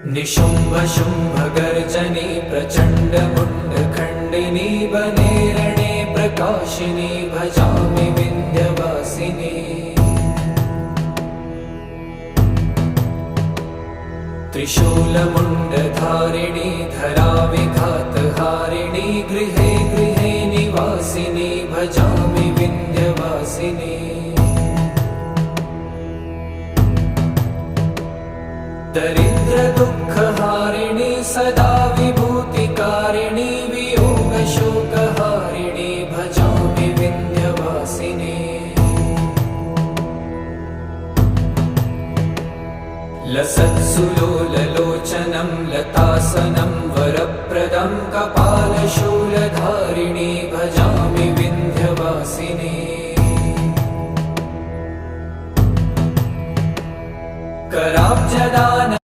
निशुम्भ शुम्भ गर्जनी प्रचण्ड मुण्ड खण्डिनी वने रणे प्रकाशिनी भजामि विन्ध्यवासिनी। त्रिशूलमुण्डधारिणी धराविघातहारिणी गृहे गृहे निवासिनी भजामि विन्ध्यवासिनी। दरिद्रदुःखहारिणी सदा विभूतिकारिणी वियोगशोकहारिणी भजामि विन्ध्यवासिनी। लसत्सुलोललोचनं लतासनं वरप्रदं कपालशूलधारिणी भजामि विन्ध्यवासिनी। कराब्जदान